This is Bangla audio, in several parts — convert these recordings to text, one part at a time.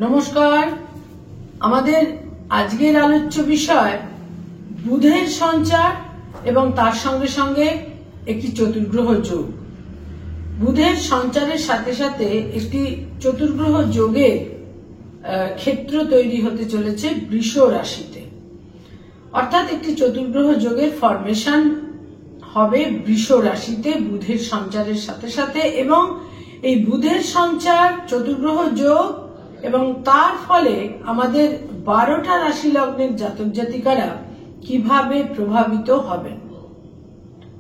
নমস্কার। আমাদের আজকের আলোচ্য বিষয় বুধের সঞ্চার এবং তার সঙ্গে সঙ্গে একটি চতুর্গ্রহ যোগ। বুধের সঞ্চারের সাথে সাথে একটি চতুর্গ্রহ যোগের ক্ষেত্র তৈরি হতে চলেছে বৃষ রাশিতে, অর্থাৎ একটি চতুর্গ্রহ যোগের ফরমেশন হবে বৃষ রাশিতে বুধের সঞ্চারের সাথে সাথে। এবং এই বুধের সঞ্চার, চতুর্গ্রহ যোগ এবং তার ফলে আমাদের 12টা রাশি লগ্নের জাতক জাতিকারা কিভাবে প্রভাবিত হবেন।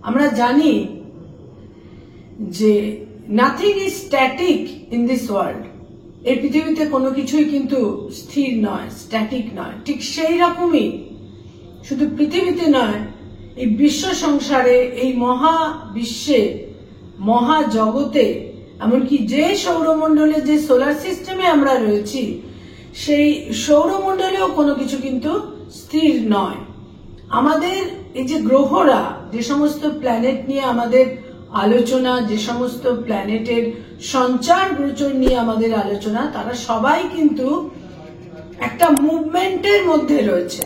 আমরা জানি যে nothing is static in this world. এই পৃথিবীতে কোনো কিছুই কিন্তু স্থির নয়, স্ট্যাটিক নয়। ঠিক সেই রকমই শুধু পৃথিবীতে নয়, এই বিশ্ব সংসারে, এই মহাবিশ্বে, মহাজগতে, এমনকি যে সৌরমণ্ডলে, যে সোলার সিস্টেমে আমরা রয়েছি, সেই সৌরমণ্ডলেও কোনো কিছু কিন্তু স্থির নয়। আমাদের এই যে গ্রহরা, যে সমস্ত প্ল্যানেট নিয়ে আমাদের আলোচনা, যে সমস্ত প্ল্যানেটের সঞ্চার গোচর নিয়ে আমাদের আলোচনা, তারা সবাই কিন্তু একটা মুভমেন্টের মধ্যে রয়েছে।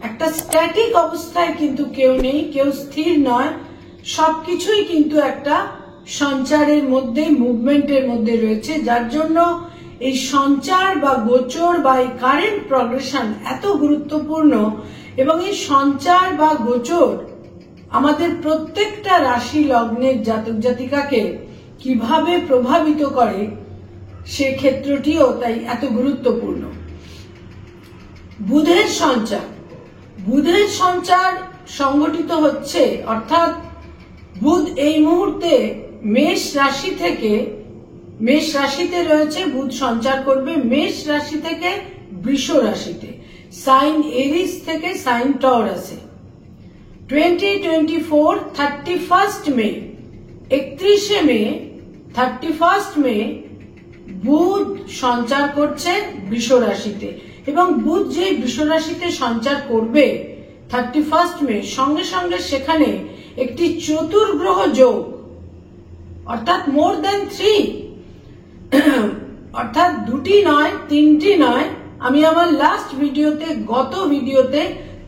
একটা স্ট্যাটিক অবস্থায় কিন্তু কেউ নেই, কেউ স্থির নয়। সবকিছুই কিন্তু একটা সঞ্চারের মধ্যে, মুভমেন্টের মধ্যে রয়েছে। যার জন্য এই সঞ্চার বা গোচর বা এই কারেন্ট প্রগ্রেশন এত গুরুত্বপূর্ণ। এবং এই সঞ্চার বা গোচর আমাদের প্রত্যেকটা রাশি লগ্নের জাতক জাতিকাকে কিভাবে প্রভাবিত করে, সে ক্ষেত্রটিও তাই এত গুরুত্বপূর্ণ। বুধের সঞ্চার, বুধের সঞ্চার সংগঠিত হচ্ছে, অর্থাৎ বুধ এই মুহূর্তে মেষ রাশি থেকে, মেষ রাশিতে রয়েছে, বুধ সঞ্চার করবে মেষ রাশি থেকে বৃষ রাশিতে, সাইন এরিস থেকে সাইন টরাসে। 2024 31 মে, 31 মে, 31 মে বুধ সঞ্চার করছে বৃষ রাশিতে। এবং বুধ যে বৃষ রাশিতে সঞ্চার করবে 31 মে, সঙ্গে সঙ্গে সেখানে একটি চতুর্গ্রহ যোগ, অর্থাৎ মোর দ্যান 3, অর্থাৎ দুটি নয়, তিনটি নয়। আমি আমার লাস্ট ভিডিওতে, গত ভিডিওতে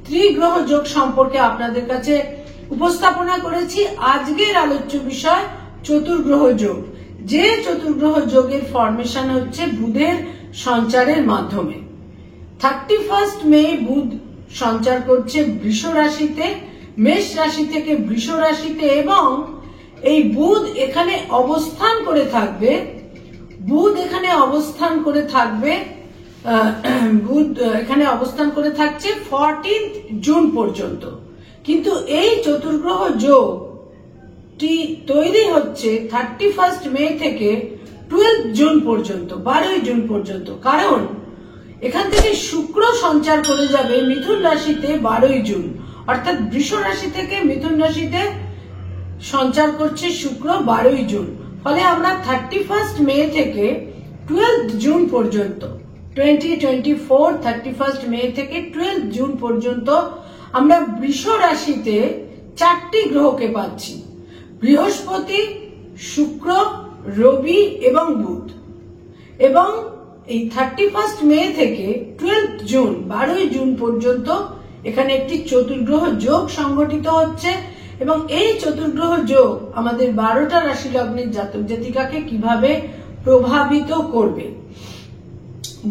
ত্রিগ্রহ যোগ সম্পর্কে আপনাদের কাছে উপস্থাপনা করেছি। আজকের আলোচ্য বিষয় চতুর্গ্রহ যোগ, যে চতুর্গ্রহ যোগের ফরমেশন হচ্ছে বুধের সঞ্চারের মাধ্যমে। 31 মে বুধ সঞ্চার করছে বৃষ রাশিতে, মেষ রাশি থেকে বৃষ রাশিতে। এবং এই বুধ এখানে অবস্থান করে থাকবে, বুধ এখানে অবস্থান করে থাকবে, বুধ এখানে অবস্থান করে থাকছে 14 জুন পর্যন্ত। কিন্তু এই চতুর্গ্রহ যোগটি তৈরি হচ্ছে 31 মে থেকে 12 জুন পর্যন্ত, 12 জুন পর্যন্ত। কারণ এখান থেকে শুক্র সঞ্চার করে যাবে মিথুন রাশিতে 12 জুন, অর্থাৎ বৃষ রাশি থেকে মিথুন রাশিতে সঞ্চার করছে শুক্র 12 জুন। ফলে আমরা 31 মে থেকে 12 জুন পর্যন্ত, 2024 31 মে থেকে 12 জুন পর্যন্ত আমরা বৃষ রাশিতে 4টি গ্রহকে পাচ্ছি: বৃহস্পতি, শুক্র, রবি এবং বুধ। এবং এই 31 মে থেকে 12 জুন, 12 জুন পর্যন্ত এখানে একটি চতুর্গ্রহ যোগ সংগঠিত হচ্ছে। এবং এই চতুর্গ্রহ যোগ আমাদের 12টা রাশি লগ্নের জাতক জাতিকাকে কিভাবে প্রভাবিত করবে।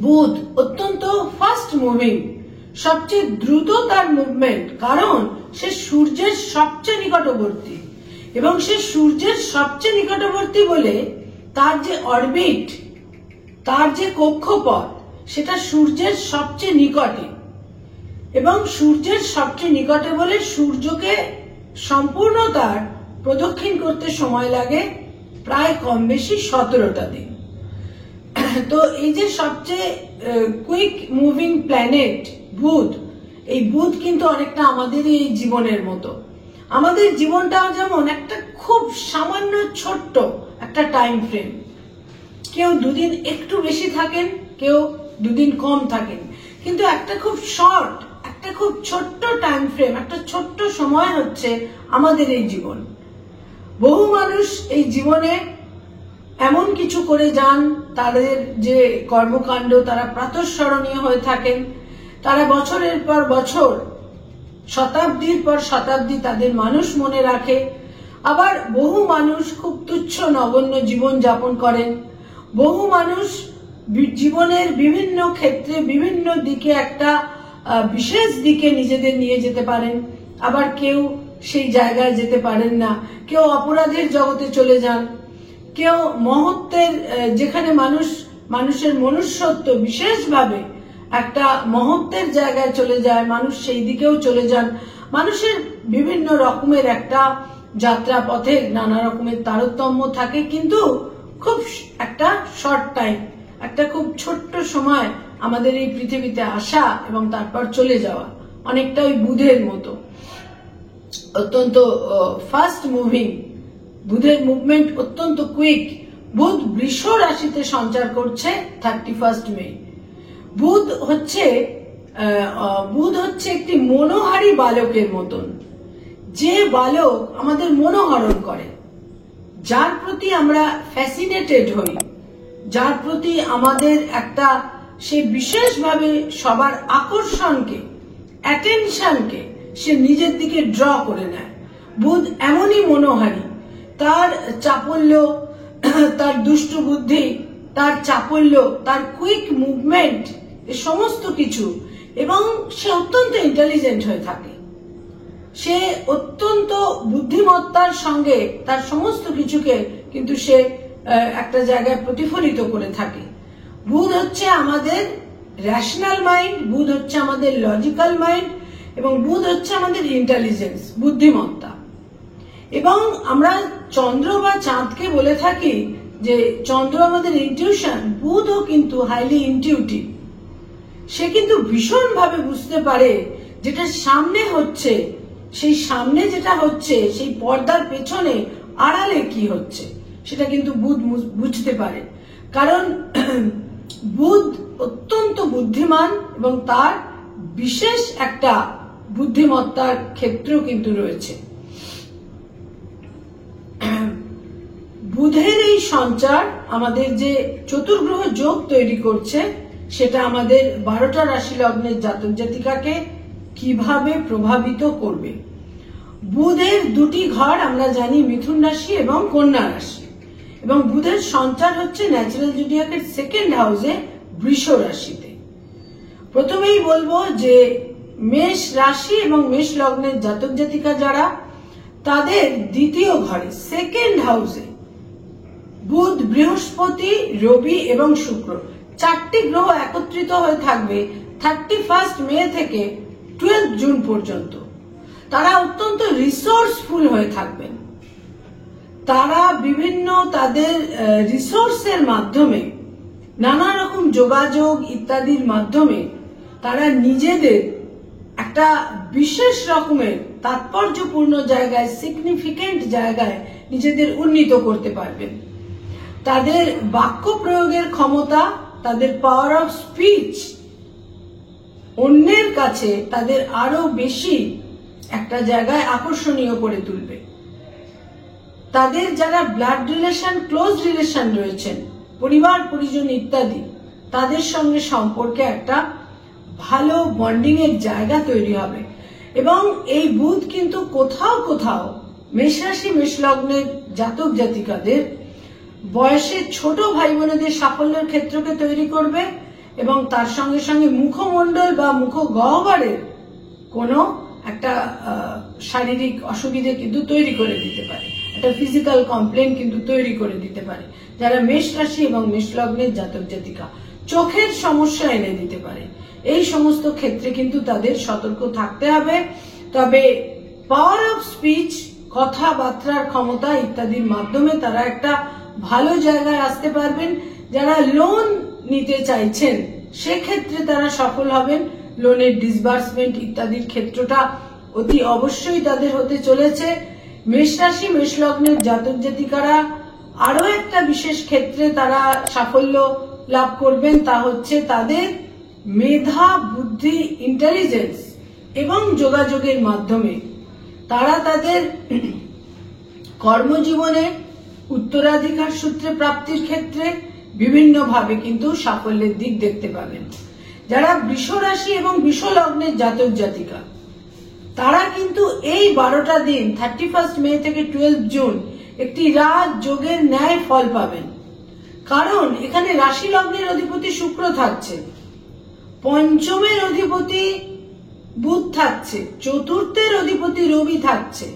বুধ অত্যন্ত ফাস্ট মুভিং, সবচেয়ে দ্রুত তার মুভমেন্ট, কারণ সে সূর্যের সবচেয়ে নিকটবর্তী। এবং সে সূর্যের সবচেয়ে নিকটবর্তী বলে তার যে অরবিট, তার যে কক্ষপথ, সেটা সূর্যের সবচেয়ে নিকটে। এবং সূর্যের সবচেয়ে নিকটে বলে সূর্যকে সম্পূর্ণ তার প্রদক্ষিণ করতে সময় লাগে প্রায় কম বেশি 17টা দিন। তো এই যে সবচেয়ে কুইক মুভিং প্ল্যানেট বুধ, এই বুধ কিন্তু অনেকটা আমাদের এই জীবনের মতো। আমাদের জীবনটা যেমন একটা খুব সামান্য ছোট্ট একটা টাইম ফ্রেম। কেউ দুদিন একটু বেশি থাকেন, কেউ দুদিন কম থাকেন, কিন্তু একটা খুব শর্ট, একটা খুব ছোট্ট টাইম ফ্রেম, একটা ছোট্ট সময় হচ্ছে আমাদের এই জীবন। বহু মানুষ এই জীবনে এমন কিছু করে যান, তাদের যে কর্মকাণ্ড তারা প্রাতঃস্মরণীয় হয়ে থাকেন। তারা বছরের পর বছর, শতাব্দীর পর শতাব্দী তাদের মানুষ মনে রাখে। আবার বহু মানুষ খুব তুচ্ছ নগণ্য জীবন যাপন করেন। বহু মানুষ জীবনের বিভিন্ন ক্ষেত্রে বিভিন্ন দিকে একটা বিশেষ দিকে নিজেদের নিয়ে যেতে পারেন, আবার কেউ সেই জায়গায় যেতে পারেন না। কেউ অপরাধের জগতে চলে যান, কেউ মহত্বের, যেখানে মানুষের মনুষ্যত্ব বিশেষভাবে একটা মহত্বের জায়গায় চলে যায়, মানুষ সেই দিকেও চলে যান। মানুষের বিভিন্ন রকমের একটা যাত্রা পথে নানা রকমের তারতম্য থাকে, কিন্তু খুব একটা শর্ট টাইম, একটা খুব ছোট্ট সময় আমাদের এই পৃথিবীতে আসা এবং তারপর চলে যাওয়া, অনেকটা ওই বুধের মতো, অত্যন্ত ফাস্ট মুভিং। বুধের মুভমেন্ট অত্যন্ত কুইক। বুধ বৃষ রাশিতে সঞ্চার করছে 31 মে। বুধ হচ্ছে একটি মনোহারী বালকের মতন, যে বালক আমাদের মনোহরণ করে, যার প্রতি আমরা ফ্যাসিনেটেড হই, যার প্রতি আমাদের একটা সে বিশেষভাবে সবার আকর্ষণকে, অ্যাটেনশনকে সে নিজের দিকে ড্র করে নেয়। বুধ এমনই মনোহারী। তার চাপল্য, তার দুষ্ট বুদ্ধি, তার চাপল্য, তার কুইক মুভমেন্ট, এ সমস্ত কিছু, এবং সে অত্যন্ত ইন্টেলিজেন্ট হয়ে থাকে। সে অত্যন্ত বুদ্ধিমত্তার সঙ্গে তার সমস্ত কিছুকে কিন্তু সে একটা জায়গায় প্রতিফলিত করে থাকে। বুধ হচ্ছে আমাদের রেশনাল মাইন্ড, বুধ হচ্ছে আমাদের লজিক্যাল মাইন্ড, এবং বুধ হচ্ছে আমাদের ইন্টেলিজেন্স, বুদ্ধিমত্তা। এবং আমরা চন্দ্র বা চাঁদকে বলে থাকি যে চন্দ্র আমাদের ইনটিউশন, বুধও কিন্তু হাইলি ইনটিউটিভ। সে কিন্তু ভীষণভাবে বুঝতে পারে যেটা সামনে হচ্ছে, সেই সামনে যেটা হচ্ছে সেই পর্দার পেছনে আড়ালে কি হচ্ছে সেটা কিন্তু বুধ বুঝতে পারে। কারণ বুধ অত্যন্ত বুদ্ধিমান এবং তার বিশেষ একটা বুদ্ধিমত্তার ক্ষেত্র কিন্তু রয়েছে। বুধের এই সঞ্চার আমাদের যে চতুর্গ্রহ যোগ তৈরি করছে, সেটা আমাদের 12টা রাশি লগ্নের জাতক জাতিকাকে কিভাবে প্রভাবিত করবে। বুধের দুটি ঘর আমরা জানি, মিথুন রাশি এবং কন্যা রাশি, এবং বুধের সঞ্চার হচ্ছে ন্যাচারাল জুডিয়াকের সেকেন্ড হাউসে, বৃষ রাশিতে। প্রথমেই বলবো যে মেষ রাশি এবং মেষ লগ্নের জাতক জাতিকা যারা, তাদের দ্বিতীয় ঘরে, সেকেন্ড হাউসে বুধ, বৃহস্পতি, রবি এবং শুক্র, 4টি গ্রহ একত্রিত হয়ে থাকবে 31 মে থেকে 12 জুন পর্যন্ত। তারা অত্যন্ত রিসোর্সফুল হয়ে থাকবেন। তারা বিভিন্ন তাদের রিসোর্সের মাধ্যমে, নানা রকম যোগাযোগ ইত্যাদির মাধ্যমে তারা নিজেদের একটা বিশেষ রকমের তাৎপর্যপূর্ণ জায়গায়, সিগনিফিকেন্ট জায়গায় নিজেদের উন্নীত করতে পারবেন। তাদের বাক্য প্রয়োগের ক্ষমতা, তাদের পাওয়ার অফ স্পিচ অন্যের কাছে তাদের আরো বেশি একটা জায়গায় আকর্ষণীয় করে তুলবে। তাদের যারা ব্লাড রিলেশন, ক্লোজ রিলেশন রয়েছেন, পরিবার পরিজন ইত্যাদি, তাদের সঙ্গে সম্পর্কে একটা ভালো বন্ডিং এর জায়গা তৈরি হবে। এবং এই বুধ কিন্তু কোথাও কোথাও মেষ রাশি মেষ লগ্নের জাতক জাতিকাদের বয়সে ছোট ভাই বোনেদের সাফল্যের ক্ষেত্রকে তৈরি করবে, এবং তার সঙ্গে সঙ্গে মুখমণ্ডল বা মুখ গহ্বরের কোনো একটা শারীরিক অসুবিধে কিন্তু তৈরি করে দিতে পারে, একটা ফিজিক্যাল কমপ্লেন কিন্তু তৈরি করে দিতে পারে। যারা মেষ রাশি এবং মেষ লগ্নের জাতক জাতিকা, চোখের সমস্যা এনে দিতে পারে। এই সমস্ত ক্ষেত্রে কিন্তু তাদের সতর্ক থাকতে হবে। তবে পাওয়ার অফ স্পিচ, কথাবার্তার ক্ষমতা ইত্যাদির মাধ্যমে তারা একটা ভালো জায়গায় আসতে পারবেন। যারা লোন নিতে চাইছেন সেক্ষেত্রে তারা সফল হবেন। লোনের ডিসবার্সমেন্ট ইত্যাদির ক্ষেত্রটা অতি অবশ্যই তাদের হতে চলেছে। মেষ রাশি মেষ লগ্নের জাতক জাতিকারা আরো একটা বিশেষ ক্ষেত্রে তারা সাফল্য লাভ করবেন, তা হচ্ছে তাদের মেধা, বুদ্ধি, ইন্টেলিজেন্স এবং যোগাযোগের মাধ্যমে তারা তাদের কর্মজীবনে উত্তরাধিকার সূত্রে প্রাপ্তির ক্ষেত্রে বিভিন্নভাবে কিন্তু সাফল্যের দিক দেখতে পাবেন। যারা বৃষ রাশি এবং বৃষ লগ্নের জাতক জাতিকা তারা কিন্তু এই 12টা দিন 31 মে থেকে 12 জুন একটি রাজ যোগের ন্যায় ফল পাবেন। কারণ এখানে রাশি লগ্নের অধিপতি শুক্র থাকছে, পঞ্চমের অধিপতি বুধ থাকছে, চতুর্থের অধিপতি রবি থাকছে।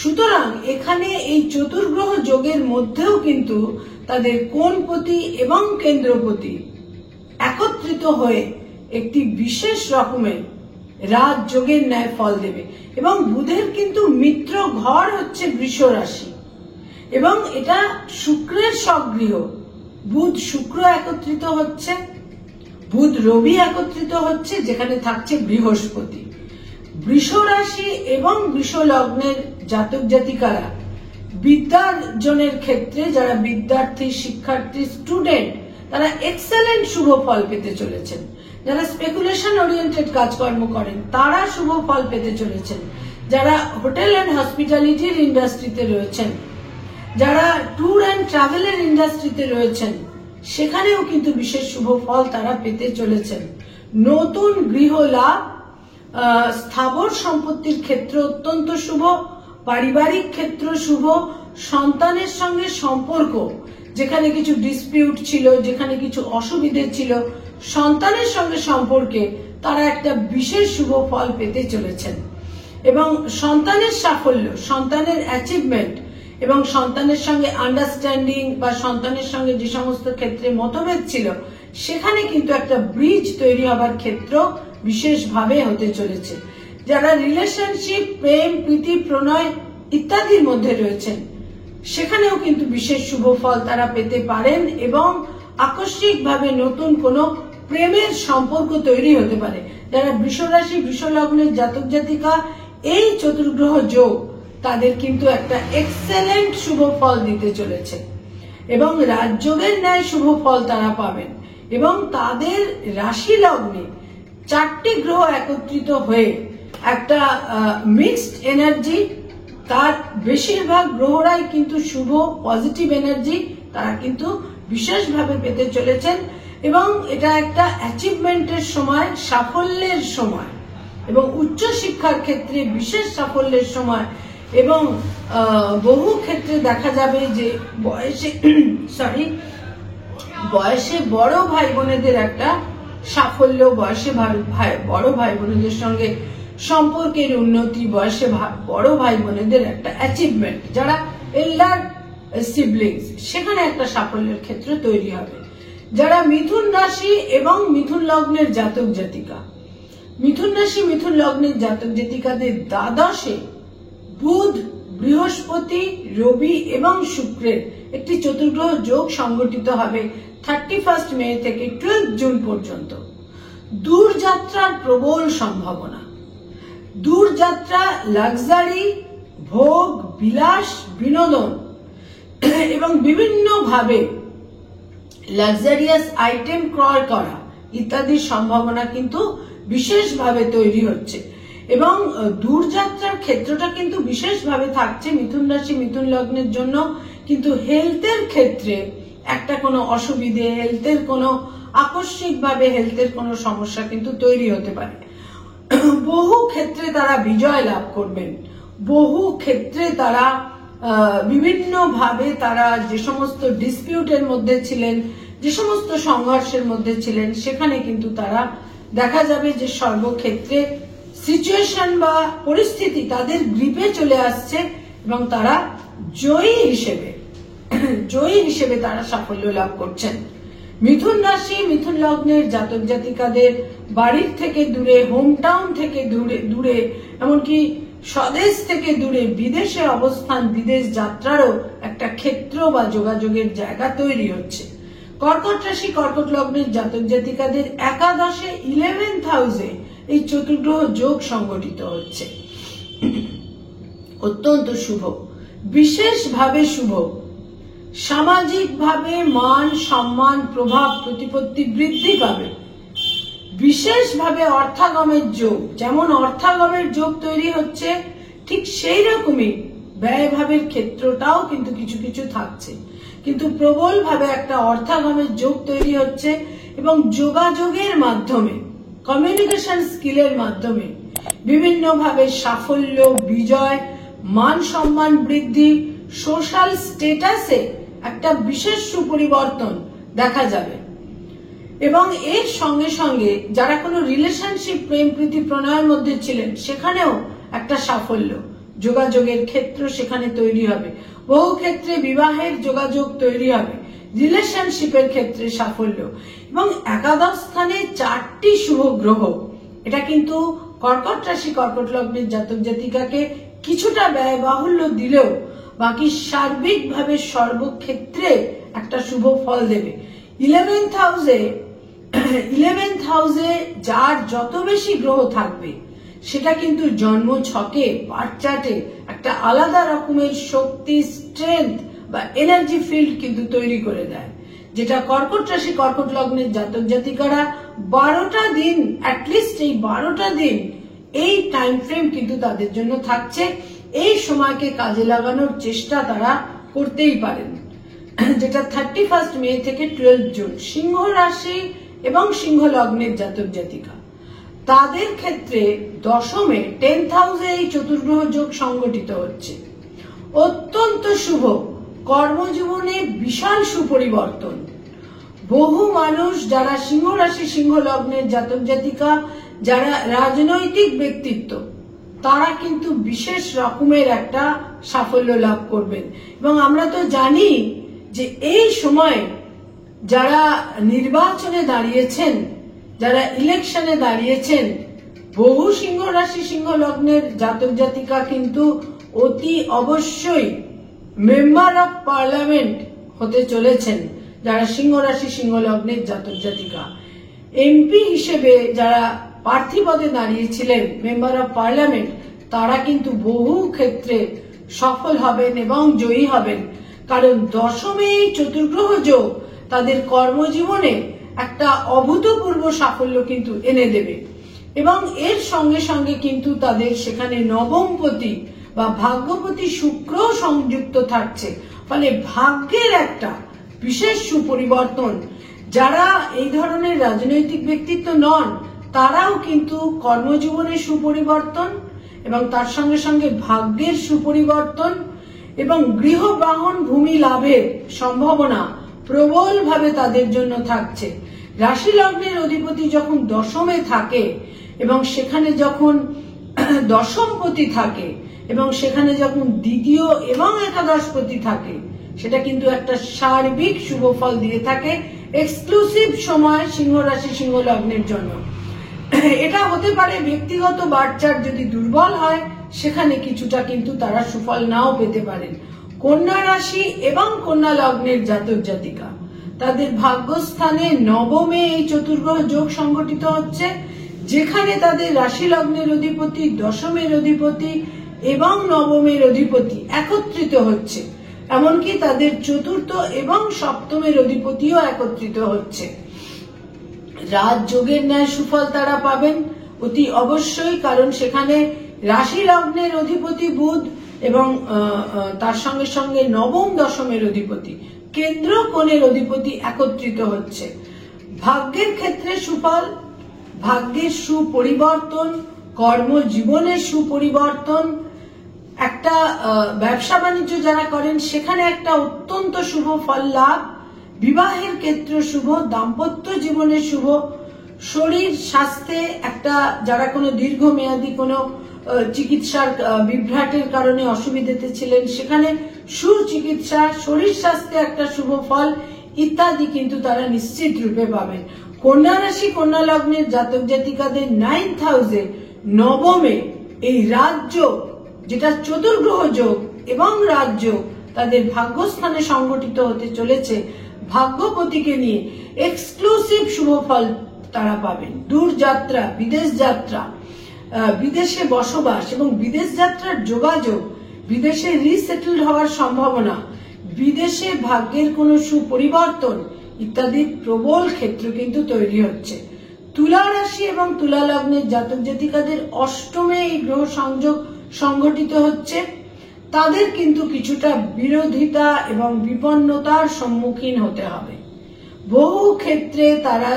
সুতরাং এখানে এই চতুর্গ্রহ যোগের মধ্যেও কিন্তু তাদের কোণপতি এবং কেন্দ্রপতি একত্রিত হয়ে একটি বিশেষ রকমের রাজযোগের ন্যায় ফল দেবে। এবং বুধের কিন্তু মিত্র ঘর হচ্ছে বৃষ রাশি এবং এটা শুক্রের স্বগৃহ। বুধ শুক্র একত্রিত হচ্ছে, বুধ রবি একত্রিত হচ্ছে, যেখানে থাকছে বৃহস্পতি। বৃষ রাশি এবং বৃষ লগ্নের জাতক জাতিকারা বিদ্যার্জনের ক্ষেত্রে যারা বিদ্যার্থী, শিক্ষার্থী, স্টুডেন্ট তারা এক্সেলেন্ট শুভ ফল পেতে চলেছেন। যারা স্পেকুলেশন ওরিয়েন্টেড কাজকর্ম করেন তারা শুভ ফল পেতে চলেছেন। যারা হোটেল অ্যান্ড হসপিটালিটির ইন্ডাস্ট্রিতে রয়েছেন, যারা ট্যুর অ্যান্ড ট্রাভেলের ইন্ডাস্ট্রিতে রয়েছেন সেখানেও কিন্তু বিশেষ শুভ ফল তারা পেতে চলেছেন। নতুন গৃহ লাভ, স্থাবর সম্পত্তির ক্ষেত্র অত্যন্ত শুভ, পারিবারিক ক্ষেত্র শুভ, সন্তানের সঙ্গে সম্পর্ক যেখানে কিছু ডিসপিউট ছিল, যেখানে কিছু অসুবিধে ছিল, সন্তানের সঙ্গে সম্পর্কে তারা একটা বিশেষ শুভ ফল পেতে চলেছেন। এবং সন্তানের সাফল্য, সন্তানের অ্যাচিভমেন্ট এবং সন্তানের সঙ্গে আন্ডারস্ট্যান্ডিং বা সন্তানের সঙ্গে যে সমস্ত ক্ষেত্রে মতভেদ ছিল সেখানে কিন্তু একটা ব্রিজ তৈরি হবার ক্ষেত্র বিশেষভাবে হতে চলেছে। যারা রিলেশনশিপ, প্রেম, প্রীতি, প্রণয় ইত্যাদির মধ্যে রয়েছেন সেখানেও কিন্তু বিশেষ শুভ ফল তারা পেতে পারেন এবং আকস্মিকভাবে নতুন কোনো প্রেমের সম্পর্ক তৈরি হতে পারে। যারা বৃষ রাশি, বৃষ লগ্নের জাতক জাতিকা এই চতুর্গ্রহ যোগ তাদের কিন্তু একটা এক্সেলেন্ট শুভ ফল দিতে চলেছে এবং রাজযোগের ন্যায় শুভ ফল তারা পাবেন। এবং তাদের রাশি লগ্নে 4টি গ্রহ একত্রিত হয়ে একটা মিক্সড এনার্জি, তার বেশিরভাগ গ্রহরাই কিন্তু শুভ পজিটিভ এনার্জি তারা কিন্তু বিশেষভাবে পেতে চলেছেন। এবং এটা একটা অ্যাচিভমেন্টের সময়, সাফল্যের সময় এবং উচ্চ শিক্ষার ক্ষেত্রে বিশেষ সাফল্যের সময়। এবং বহু ক্ষেত্রে দেখা যাবে যে বয়সে বড় ভাই বোনেদের একটা সাফল্য, বয়সে বড় ভাই বোনেদের সঙ্গে সম্পর্কের উন্নতি, বয়সে বড় ভাই বোনেদের একটা অ্যাচিভমেন্ট, যারা এল্ডার সিবলিংস সেখানে একটা সাফল্যের ক্ষেত্র তৈরি হবে। যারা মিথুন রাশি এবং মিথুন লগ্নের জাতক জাতিকা, মিথুন রাশি মিথুন লগ্নের জাতক জাতিকাদের দ্বাদশে বুধ, বৃহস্পতি, রবি এবং শুক্রের একটি চতুর্গ্রহ যোগ সংগঠিত হবে 31 মে থেকে 12 জুন পর্যন্ত। দূরযাত্রার প্রবল সম্ভাবনা, দূরযাত্রা, লাক্সারি, ভোগ, বিলাস, বিনোদন এবং বিভিন্নভাবে লাক্সারিয়াস আইটেম ক্রয় করা ইত্যাদির সম্ভাবনা কিন্তু বিশেষভাবে তৈরি হচ্ছে। এবং দূরযাত্রার ক্ষেত্রটা কিন্তু বিশেষভাবে থাকছে মিথুন রাশি মিথুন লগ্নের জন্য। কিন্তু হেলথের ক্ষেত্রে একটা কোনো অসুবিধে, হেলথের কোনো আকস্মিকভাবে হেলথের কোনো সমস্যা কিন্তু তৈরি হতে পারে। বহু ক্ষেত্রে তারা বিজয় লাভ করবেন, বহু ক্ষেত্রে তারা বিভিন্নভাবে তারা যে সমস্ত ডিসপিউটের মধ্যে ছিলেন, যে সমস্ত সংঘর্ষের মধ্যে ছিলেন সেখানে কিন্তু তারা দেখা যাবে যে সর্বক্ষেত্রে সিচুয়েশন বা পরিস্থিতি তাদের গ্রিপে চলে আসছে এবং তারা জয়ী হিসেবে তারা সাফল্য লাভ করছেন। মিথুন রাশি মিথুন লগ্নের জাতক জাতিকাদের বাড়ির থেকে দূরে, হোম টাউন থেকে দূরে এমনকি স্বদেশ থেকে দূরে বিদেশে অবস্থান, বিদেশ যাত্রারও একটা ক্ষেত্র বা যোগাযোগের জায়গা তৈরি হচ্ছে। কর্কট রাশি কর্কট লগ্নের জাতক জাতিকাদের একাদশে 11th হাউসে এই চতুর্গ্রহ যোগ সংগঠিত হচ্ছে, অত্যন্ত শুভ, বিশেষভাবে শুভ। সামাজিকভাবে মান সম্মান, প্রভাব প্রতিপত্তি বৃদ্ধি পাবে। বিশেষভাবে অর্থাগমের যোগ, যেমন অর্থাগমের যোগ তৈরি হচ্ছে ঠিক সেই রকমই ব্যয়ভাবের ক্ষেত্রটাও কিন্তু কিছু কিছু থাকছে, কিন্তু প্রবল ভাবে একটা অর্থাগমের যোগ তৈরি হচ্ছে এবং যোগাযোগের মাধ্যমে, কমিউনিকেশন স্কিলের মাধ্যমে বিভিন্ন ভাবে সাফল্য, বিজয়, মান সম্মান বৃদ্ধি, সোশ্যাল স্ট্যাটাসে একটা বিশেষ সুপরিবর্তন দেখা যাবে। এবং এর সঙ্গে সঙ্গে যারা কোনো রিলেশনশিপ, প্রেম প্রীতি প্রণয়ের মধ্যে ছিলেন সেখানেও একটা সাফল্য, যোগাযোগের ক্ষেত্র সেখানে তৈরি হবে। বহু ক্ষেত্রে বিবাহের যোগাযোগ তৈরি হবে, রিলেশনশিপের ক্ষেত্রে সাফল্য। এবং একাদশ স্থানে 4টি শুভ গ্রহ, এটা কিন্তু কর্কট রাশি, কর্কট লগ্নের জাতক জাতিকাকে কিছুটা ব্যয়বাহুল্য দিলেও বাকি সার্বিকভাবে সর্বক্ষেত্রে একটা শুভ ফল দেবে। 11th হাউসে যার যত বেশি গ্রহ থাকবে সেটা কিন্তু জন্ম ছকে, বার্থ চার্টে একটা আলাদা রকমের শক্তি, স্ট্রেংথ বা এনার্জি ফিল্ড কিন্তু তৈরি করে দেয়, যেটা কর্কট রাশি, কর্কট লগ্নের জাতক জাতিকারা 12টা দিন, অ্যাটলিস্ট এই 12টা দিন এই টাইম ফ্রেম কিন্তু তাদের জন্য থাকছে। এই সময়কে কাজে লাগানোর চেষ্টা তারা করতেই পারেন, যেটা 31 মে থেকে 12 জুন। সিংহ রাশি এবং সিংহ লগ্নের জাতক জাতিকা, তাদের ক্ষেত্রে দশমে 10th হাউসে এই চতুর্গ্রহ যোগ সংগঠিত হচ্ছে, অত্যন্ত শুভ। কর্মজীবনে বিশাল সুপরিবর্তন। বহু মানুষ যারা সিংহ রাশি, সিংহ লগ্নের জাতক জাতিকা, যারা রাজনৈতিক ব্যক্তিত্ব, তারা কিন্তু বিশেষ রকমের একটা সাফল্য লাভ করবেন। এবং আমরা তো জানি যে এই সময় যারা নির্বাচনে দাঁড়িয়েছেন, যারা ইলেকশনে দাঁড়িয়েছেন, বহু সিংহ রাশি, সিংহ লগ্নের জাতক জাতিকা কিন্তু অতি অবশ্যই মেম্বার অফ পার্লামেন্ট হতে চলেছেন। যারা সিংহ রাশি, সিংহ লগ্নের জাতক জাতিকা, এমপি হিসেবে যারা প্রার্থী পদে দাঁড়িয়েছিলেন, মেম্বার অফ পার্লামেন্ট, তারা কিন্তু বহু ক্ষেত্রে সফল হবেন এবং জয়ী হবেন, কারণ দশমে এই চতুর্গ্রহ যোগ তাদের কর্মজীবনে একটা অভূতপূর্ব সাফল্য কিন্তু এনে দেবে। এবং এর সঙ্গে সঙ্গে কিন্তু তাদের সেখানে নবমপতি বা ভাগ্যপতি শুক্র সংযুক্ত থাকছে, ফলে ভাগ্যের একটা বিশেষ সুপরিবর্তন। যারা এই ধরনের রাজনৈতিক ব্যক্তিত্ব নন, তারাও কিন্তু কর্মজীবনের সুপরিবর্তন এবং তার সঙ্গে সঙ্গে ভাগ্যের সুপরিবর্তন এবং গৃহ বাহন ভূমি লাভের সম্ভাবনা প্রবল ভাবে তাদের জন্য থাকছে। রাশি লগ্নের অধিপতি যখন দশমে থাকে এবং সেখানে যখন দশমপতি থাকে এবং সেখানে যখন দ্বিতীয় এবং একাদশপতি থাকে, সেটা কিন্তু একটা সার্বিক শুভ ফল দিয়ে থাকে। এক্সক্লুসিভ সময় সিংহ রাশি, সিংহ লগ্নের জন্য এটা হতে পারে ব্যক্তিগত বার্থ চার্ট যদি দুর্বল হয়, সেখানে কিছুটা কিন্তু তারা সুফল নাও পেতে পারেন। কন্যা রাশি এবং কন্যা লগ্নের জাতক জাতিকা, তাদের ভাগ্যস্থানে নবমে এই চতুর্গ্রহ যোগ সংগঠিত হচ্ছে, যেখানে তাদের রাশি লগ্নের অধিপতি, দশমের অধিপতি এবং নবমের অধিপতি একত্রিত হচ্ছে। এমনকি তাদের চতুর্থ এবং সপ্তমের অধিপতিও একত্রিত হচ্ছে। রাজযোগের ন্যায় সুফল তারা পাবেন অতি অবশ্যই, কারণ সেখানে রাশি লগ্নের অধিপতি বুধ এবং তার সঙ্গে সঙ্গে নবম দশমের অধিপতি, কেন্দ্র কোণের অধিপতি একত্রিত হচ্ছে। ভাগ্যের ক্ষেত্রে সুফল, ভাগ্যের সুপরিবর্তন, কর্মজীবনের সুপরিবর্তন, একটা ব্যবসা বাণিজ্য যারা করেন সেখানে একটা অত্যন্ত শুভ ফল লাভ, বিবাহের ক্ষেত্রে শুভ, দাম্পত্য জীবনে শুভ, শরীর স্বাস্থ্যে একটা যারা কোনো দীর্ঘমেয়াদী কোনো চিকিৎসার বিভ্রাটের কারণে অসুবিধাতে ছিলেন সেখানে সুচিকিৎসা, শরীর স্বাস্থ্যে একটা শুভ ফল ইত্যাদি কিন্তু তারা নিশ্চিত রূপে পাবেন। কন্যা রাশি, কন্যা লগ্নের জাতক জাতিকাদের 9th হাউসে নবমে এই রাজ্য, যেটা চতুর্গ্রহ যোগ এবং রাজ্য তাদের ভাগ্যস্থানে সংগঠিত হতে চলেছে, ভাগ্যপতিকে নিয়ে এক্সক্লুসিভ শুভ ফল তারা পাবেন। দূর যাত্রা, বিদেশ যাত্রা, বিদেশে বসবাস এবং বিদেশ যাত্রার যোগাযোগ, বিদেশে রিসেটেলড হওয়ার সম্ভাবনা, বিদেশে ভাগ্যের কোনো সুপরিবর্তন ইত্যাদি প্রবল ক্ষেত্র কিন্তু তৈরি হচ্ছে। তুলা রাশি এবং তুলা লগ্নের জাতক জাতিকাদের অষ্টমে এই গ্রহ সংযোগ সংগঠিত হচ্ছে, তাদের কিন্তু কিছুটা বিরোধিতা এবং বিপন্নতার সম্মুখীন হতে হবে। বহু ক্ষেত্রে তারা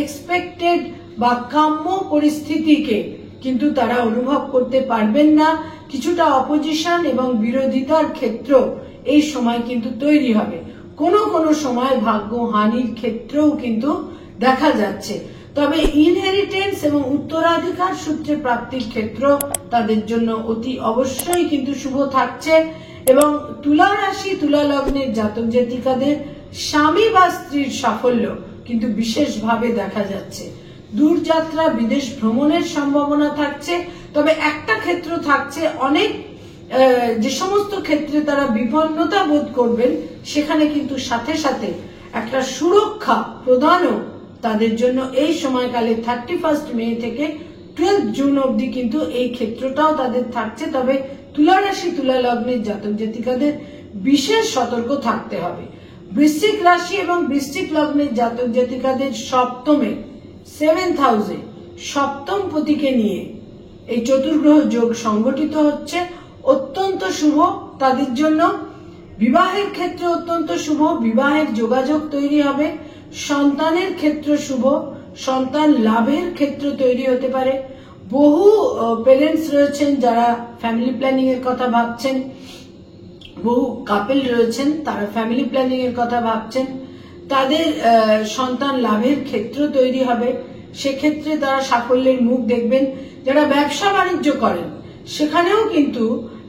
এক্সপেক্টেড বা কাম্য পরিস্থিতিকে কিন্তু তারা অনুভব করতে পারবেন না। কিছুটা অপোজিশন এবং বিরোধিতার ক্ষেত্র এই সময় কিন্তু তৈরি হবে। কোনো কোনো সময় ভাগ্য হানির ক্ষেত্রেও কিন্তু দেখা যাচ্ছে। তবে ইনহেরিটেন্স এবং উত্তরাধিকার সূত্রে প্রাপ্তির ক্ষেত্র তাদের জন্য অতি অবশ্যই কিন্তু শুভ থাকছে। এবং তুলা রাশি তুলা লগ্নের জাতক জাতিকাদের স্বামী বা স্ত্রীর সাফল্য কিন্তু বিশেষভাবে দেখা যাচ্ছে। দূরযাত্রা বিদেশ ভ্রমণের সম্ভাবনা থাকছে। তবে একটা ক্ষেত্র থাকছে, অনেক যে সমস্ত ক্ষেত্রে তারা বিপন্নতা বোধ করবেন সেখানে কিন্তু সাথে সাথে একটা সুরক্ষা প্রদানও তাদের জন্য এই সময়কালে 31 মে থেকে 12 জুন অবধি কিন্তু এই ক্ষেত্রটাও তাদের থাকছে। তবে তুলা রাশি তুলা লগ্নের জাতক জাতিকাদের বিশেষ সতর্ক থাকতে হবে। বৃশ্চিক রাশি এবং বৃশ্চিক লগ্নের জাতক জাতিকাদের সপ্তমে 7th হাউসে সপ্তম পতিকে নিয়ে এই চতুর্গ্রহ যোগ সংগঠিত হচ্ছে, অত্যন্ত শুভ তাদের জন্য। বিবাহের ক্ষেত্রে অত্যন্ত শুভ, বিবাহের যোগাযোগ তৈরি হবে। সন্তানের ক্ষেত্র শুভ, সন্তান লাভের ক্ষেত্র তৈরি হতে পারে। বহু পেরেন্টস রয়েছেন যারা ফ্যামিলি প্ল্যানিং এর কথা ভাবছেন, বহু কাপল রয়েছেন তারা ফ্যামিলি প্ল্যানিং এর কথা ভাবছেন, তাদের সন্তান লাভের ক্ষেত্র তৈরি হবে। সেক্ষেত্রে তারা সাফল্যের মুখ দেখবেন। যারা ব্যবসা বাণিজ্য করেন সেখানেও কিন্তু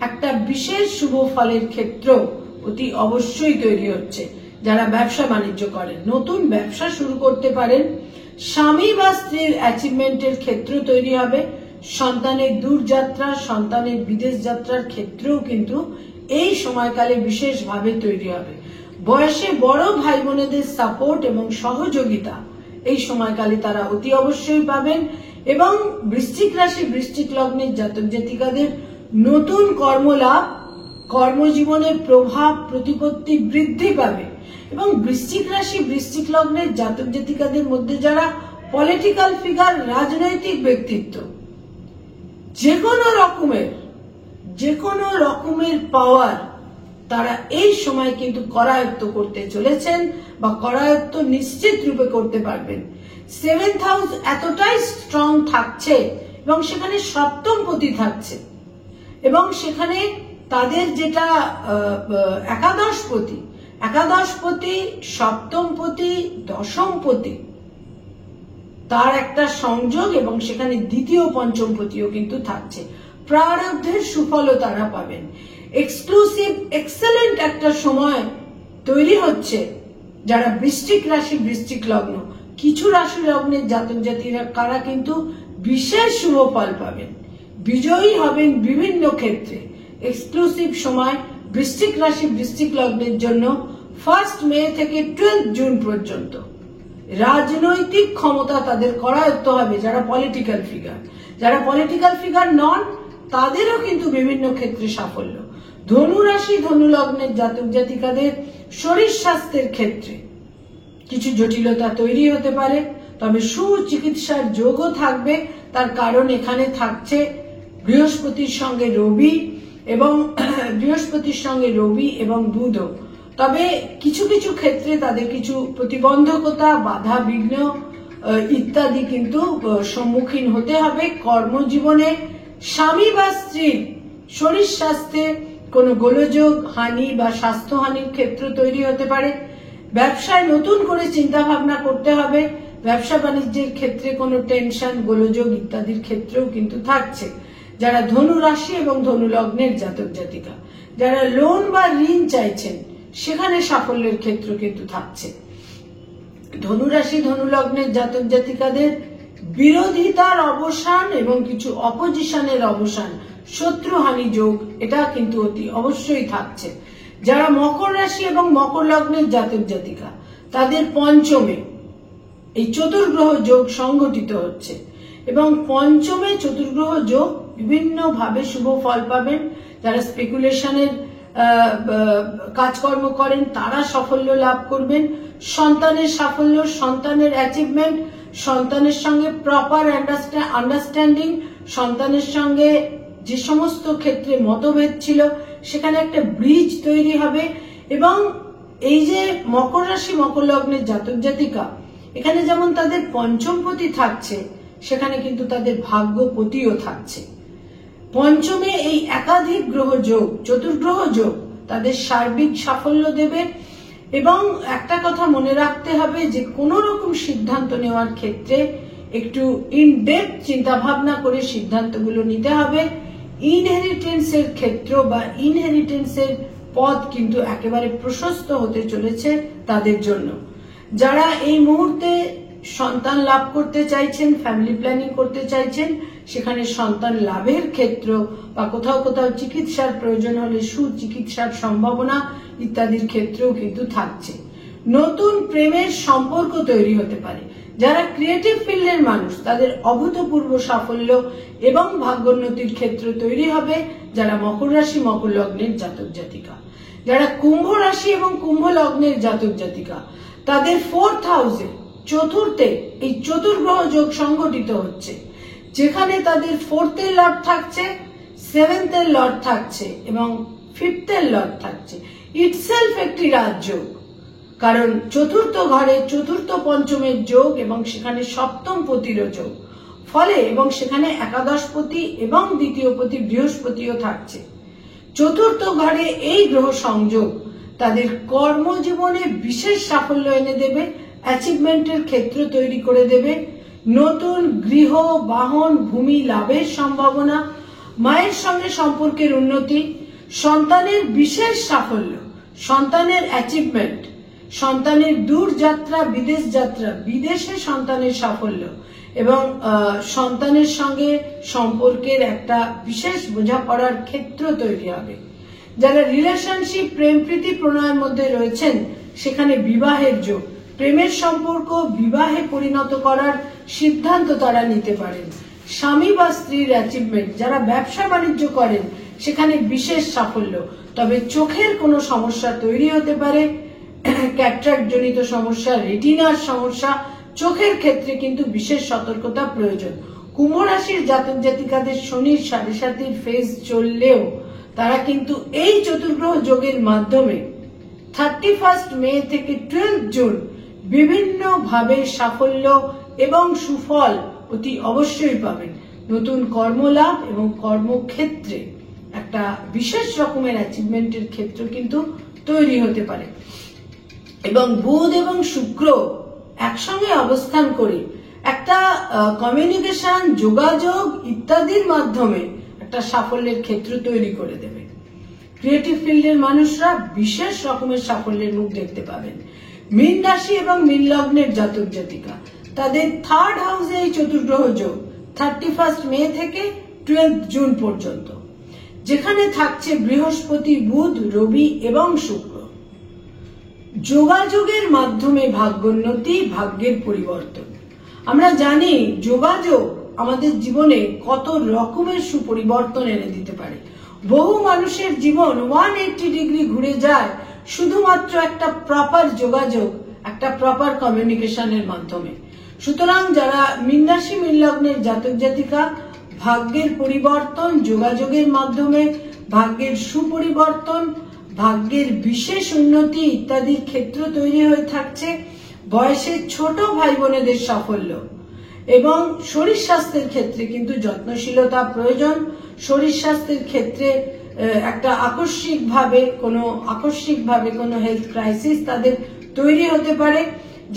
একটা বিশেষ শুভ ফলের ক্ষেত্র অতি অবশ্যই তৈরি হচ্ছে। যারা ব্যবসা বাণিজ্য করেন নতুন ব্যবসা শুরু করতে পারেন। স্বামী বা স্ত্রীর অ্যাচিভমেন্টের ক্ষেত্র তৈরি হবে। সন্তানের দূরযাত্রা, সন্তানের বিদেশ যাত্রার ক্ষেত্রেও কিন্তু এই সময়কালে বিশেষভাবে তৈরি হবে। বয়সে বড় ভাই বোনেদের সাপোর্ট এবং সহযোগিতা এই সময়কালে তারা অতি অবশ্যই পাবেন। এবং বৃশ্চিক রাশি বৃশ্চিক লগ্নের জাতক জাতিকাদের নতুন কর্মলাভ, কর্মজীবনের প্রভাব প্রতিপত্তি বৃদ্ধি পাবে। এবং বৃশ্চিক রাশি বৃশ্চিক লগ্নের জাতক জাতিকাদের মধ্যে যারা পলিটিক্যাল ফিগার, রাজনৈতিক ব্যক্তিত্ব, যে কোনো রকমের পাওয়ার তারা এই সময় কিন্তু করায়ত্ত করতে চলেছেন বা করায়ত্ত নিশ্চিত রূপে করতে পারবেন। 7th হাউস এতটাই স্ট্রং থাকছে এবং সেখানে সপ্তম পতি থাকছে এবং সেখানে তাদের যেটা একাদশপতি, সপ্তমপতি, দশমপতি তার একটা সংযোগ এবং সেখানে দ্বিতীয় পঞ্চমপতিও কিন্তু থাকছে। প্রারব্ধের সুফলও তারা পাবেন। এক্সক্লুসিভ এক্সেলেন্ট একটা সময় তৈরি হচ্ছে যারা বৃশ্চিক রাশি বৃশ্চিক লগ্ন। কিছু রাশি লগ্নের জাতক জাতিকারা কিন্তু বিশেষ শুভ ফল পাবেন, বিজয়ী হবেন বিভিন্ন ক্ষেত্রে। এক্সক্লুসিভ সময় বৃশ্চিক রাশি বৃশ্চিক লগ্নের জন্য 1 মে থেকে 12 জুন পর্যন্ত। রাজনৈতিক ক্ষমতা তাদের করায়ত্ত হবে যারা পলিটিক্যাল ফিগার। যারা পলিটিক্যাল ফিগার নন তাদেরও কিন্তু বিভিন্ন ক্ষেত্রে সাফল্য। ধনু রাশি ধনু লগ্নের জাতক জাতিকাদের শরীর স্বাস্থ্যের ক্ষেত্রে কিছু জটিলতা তৈরি হতে পারে, তবে সুচিকিৎসার যোগও থাকবে। তার কারণ এখানে থাকছে বৃহস্পতির সঙ্গে রবি এবং বুধও। তবে কিছু কিছু ক্ষেত্রে তাদের কিছু প্রতিবন্ধকতা, বাধা বিঘ্ন ইত্যাদি কিন্তু সম্মুখীন হতে হবে। কর্মজীবনে স্বামী বা স্ত্রীর শরীর স্বাস্থ্যে কোনো গোলযোগ, হানি বা স্বাস্থ্যহানির ক্ষেত্র তৈরি হতে পারে। ব্যবসায় নতুন করে চিন্তা ভাবনা করতে হবে। ব্যবসা বাণিজ্যের ক্ষেত্রে কোনো টেনশন, গোলযোগ ইত্যাদির ক্ষেত্রেও কিন্তু থাকছে। যারা ধনু রাশি এবং ধনু লগ্নের জাতক জাতিকা, যারা লোন বা ঋণ চাইছেন সেখানে সাফল্যের ক্ষেত্র কিন্তু থাকছে। ধনু রাশি ধনু লগ্নের জাতক জাতিকাদের বিরোধিতার অবসান এবং কিছু অপোজিশনের অবসান, শত্রুহানি যোগ এটা কিন্তু অতি অবশ্যই থাকছে। যারা মকর রাশি এবং মকর লগ্নের জাতক জাতিকা তাদের পঞ্চমে এই চতুর্গ্রহ যোগ সংগঠিত হচ্ছে এবং পঞ্চমে চতুর্গ্রহ যোগ বিভিন্ন ভাবে শুভ ফল পাবেন। যারা স্পেকুলেশনের কাজকর্ম করেন তারা সাফল্য লাভ করবেন। সন্তানের সাফল্য, সন্তানের অ্যাচিভমেন্ট, সন্তানের সঙ্গে প্রপার আন্ডারস্ট্যান্ডিং, সন্তানের সঙ্গে যে সমস্ত ক্ষেত্রে মতভেদ ছিল সেখানে একটা ব্রিজ তৈরি হবে। এবং এই যে মকর রাশি মকর লগ্নের জাতক জাতিকা, এখানে যেমন তাদের পঞ্চমপতি থাকছে, সেখানে কিন্তু তাদের ভাগ্যপতিও থাকছে। পঞ্চমে এই একাধিক গ্রহ যোগ, চতুর্গ্রহ যোগ তাদের সার্বিক সাফল্য দেবে। এবং একটা কথা মনে রাখতে হবে যে কোনো রকম সিদ্ধান্ত নেওয়ার ক্ষেত্রে একটু ইনডেপথ চিন্তা ভাবনা করে সিদ্ধান্তগুলো নিতে হবে। ইনহেরিটেন্সের ক্ষেত্র বা ইনহেরিটেন্সের পথ কিন্তু একেবারে প্রশস্ত হতে চলেছে তাদের জন্য। যারা এই মুহূর্তে সন্তান লাভ করতে চাইছেন, ফ্যামিলি প্ল্যানিং করতে চাইছেন, সেখানে সন্তান লাভের ক্ষেত্র বা কোথাও কোথাও চিকিৎসার প্রয়োজন হলে সুচিকিৎসার সম্ভাবনা ইত্যাদির ক্ষেত্রেও কিন্তু থাকছে। নতুন প্রেমের সম্পর্ক তৈরি হতে পারে। যারা ক্রিয়েটিভ ফিল্ডের মানুষ তাদের অভূতপূর্ব সাফল্য এবং ভাগ্যোন্নতির ক্ষেত্র তৈরি হবে যারা মকর রাশি মকর লগ্নের জাতক জাতিকা। যারা কুম্ভ রাশি এবং কুম্ভ লগ্নের জাতক জাতিকা, তাদের 4th হাউসে, চতুর্থে এই চতুর্গ্রহ যোগ সংগঠিত হচ্ছে, যেখানে তাদের 4th এর লর্ড থাকছে, 7th এর লর্ড থাকছে এবং 5th এর লর্ড থাকছে। ইটসেলফ একটি রাজযোগ, কারণ চতুর্থ ঘরে চতুর্থ পঞ্চমের যোগ এবং সেখানে সপ্তম পতিরও যোগ ফলে, এবং সেখানে একাদশপতি এবং দ্বিতীয় পতি বৃহস্পতিও থাকছে। চতুর্থ ঘরে এই গ্রহ সংযোগ তাদের কর্মজীবনে বিশেষ সাফল্য এনে দেবে, অ্যাচিভমেন্টের ক্ষেত্র তৈরি করে দেবে, নতুন গৃহ বাহন ভূমি লাভের সম্ভাবনা, মায়ের সঙ্গে সম্পর্কের উন্নতি, সন্তানের বিশেষ সাফল্য, সন্তানের অ্যাচিভমেন্ট, সন্তানের দূর যাত্রা, বিদেশ যাত্রা, বিদেশে সন্তানের সাফল্য এবং সন্তানের সঙ্গে সম্পর্কের একটা বিশেষ বোঝাপড়ার ক্ষেত্র তৈরি হবে। যারা রিলেশনশিপ, প্রেম প্রীতি প্রণয়ের মধ্যে রয়েছেন, সেখানে বিবাহের যোগ, প্রেমের সম্পর্ক বিবাহে পরিণত করার সিদ্ধান্ত তারা নিতে পারেন। স্বামী বা স্ত্রীর অ্যাচিভমেন্ট, যারা ব্যবসা বাণিজ্য করেন সেখানে বিশেষ সাফল্য, তবে চোখের কোনো সমস্যা তৈরি হতে পারে, ক্যাটরাক্ট জনিত সমস্যা, রেটিনার সমস্যা, চোখের ক্ষেত্রে কিন্তু বিশেষ সতর্কতা প্রয়োজন। কুম্ভ রাশির জাতক জাতিকাদের শনির 7.5 ফেজ চললেও তারা কিন্তু এই চতুর্গ্রহ যোগের মাধ্যমে 31 মে থেকে 12 জুন বিভিন্ন ভাবে সাফল্য এবং সুফল অতি অবশ্যই পাবেন। নতুন কর্মলাভ এবং কর্মক্ষেত্রে একটা বিশেষ রকমের অ্যাচিভমেন্টের ক্ষেত্র কিন্তু তৈরি হতে পারে। এবং বুধ এবং শুক্র একসঙ্গে অবস্থান করে একটা কমিউনিকেশন, যোগাযোগ ইত্যাদির মাধ্যমে একটা সাফল্যের ক্ষেত্র তৈরি করে দেবে। ক্রিয়েটিভ ফিল্ডের মানুষরা বিশেষ রকমের সাফল্যের মুখ দেখতে পাবেন। মীন রাশি এবং মীন লগ্নের জাতক জাতিকা, তাদের 3rd হাউসে এই চতুর্গ্রহ যোগ 31 মে থেকে 12 জুন পর্যন্ত, যেখানে থাকছে বৃহস্পতি, বুধ, রবি এবং শুক্র। যোগাযোগের মাধ্যমে ভাগ্যোন্নতি, ভাগ্যের পরিবর্তন। আমরা জানি যোগাযোগ আমাদের জীবনে কত রকমের সুপরিবর্তন এনে দিতে পারে। বহু মানুষের জীবন 180 ডিগ্রি ঘুরে যায় শুধুমাত্র একটা প্রপার যোগাযোগ, একটা প্রপার কমিউনিকেশনের মাধ্যমে। সুতরাং যারা মীন রাশি মীন লগ্নের জাতক জাতিকা, ভাগ্যের পরিবর্তন যোগাযোগের মাধ্যমে, ভাগ্যের সুপরিবর্তন, ভাগ্যের বিশেষ উন্নতি ইত্যাদির ক্ষেত্র তৈরি হয়ে থাকছে। বয়সে ছোট ভাই বোনেদের সাফল্য এবং শরীর স্বাস্থ্যের ক্ষেত্রে কিন্তু যত্নশীলতা প্রয়োজন। শরীর স্বাস্থ্যের ক্ষেত্রে একটা আকস্মিকভাবে কোনো হেলথ ক্রাইসিস তাদের তৈরি হতে পারে।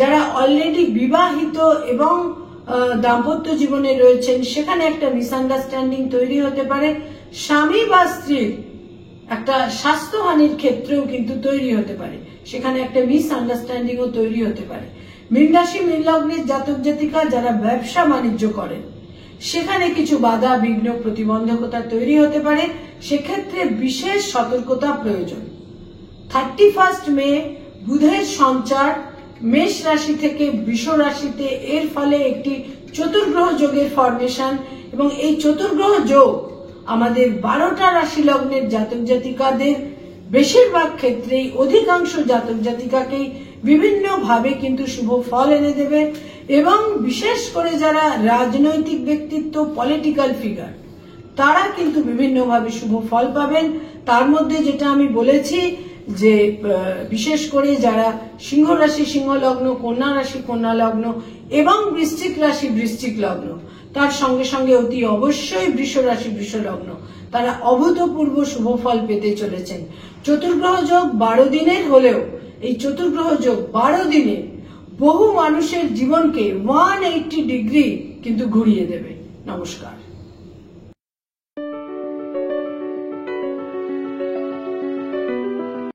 যারা অলরেডি বিবাহিত এবং দাম্পত্য জীবনে রয়েছেন, সেখানে একটা মিসআন্ডারস্ট্যান্ডিং তৈরি হতে পারে। স্বামী বা স্ত্রীর একটা স্বাস্থ্যহানির ক্ষেত্রেও কিন্তু তৈরি হতে পারে, সেখানে একটা মিসআন্ডারস্ট্যান্ডিংও তৈরি হতে পারে। মীন রাশি মীন লগ্নের জাতক জাতিকা যারা ব্যবসা বাণিজ্য করেন, সেখানে কিছু বাধা বিঘ্ন প্রতিবন্ধকতা তৈরি হতে পারে, সেক্ষেত্রে বিশেষ সতর্কতা প্রয়োজন। 31 মে বুধের সঞ্চার মেষ রাশি থেকে বৃষ রাশিতে, এর ফলে একটি চতুর্গ্রহ যোগের ফরমেশন, এবং এই চতুর্গ্রহ যোগ আমাদের 12টা রাশি লগ্নের জাতক জাতিকাদের বেশিরভাগ ক্ষেত্রেই, অধিকাংশ জাতক জাতিকাকেই বিভিন্ন ভাবে কিন্তু শুভ ফল এনে দেবে। এবং বিশেষ করে যারা রাজনৈতিক ব্যক্তিত্ব, পলিটিক্যাল ফিগার, তারা কিন্তু বিভিন্নভাবে শুভ ফল পাবেন। তার মধ্যে যেটা আমি বলেছি যে বিশেষ করে যারা সিংহ রাশি সিংহ লগ্ন, কন্যা রাশি কন্যা লগ্ন এবং বৃশ্চিক রাশি বৃশ্চিক লগ্ন, তার সঙ্গে সঙ্গে অতি অবশ্যই বৃষ রাশি বৃষ লগ্ন, তারা অভূতপূর্ব শুভ ফল পেতে চলেছেন। চতুর্গ্রহ যোগ 12 দিনের হলেও এই চতুর্গ্রহ যোগ 12 দিনে বহু মানুষের জীবনকে 180 ডিগ্রি কিন্তু ঘুরিয়ে দেবে। নমস্কার।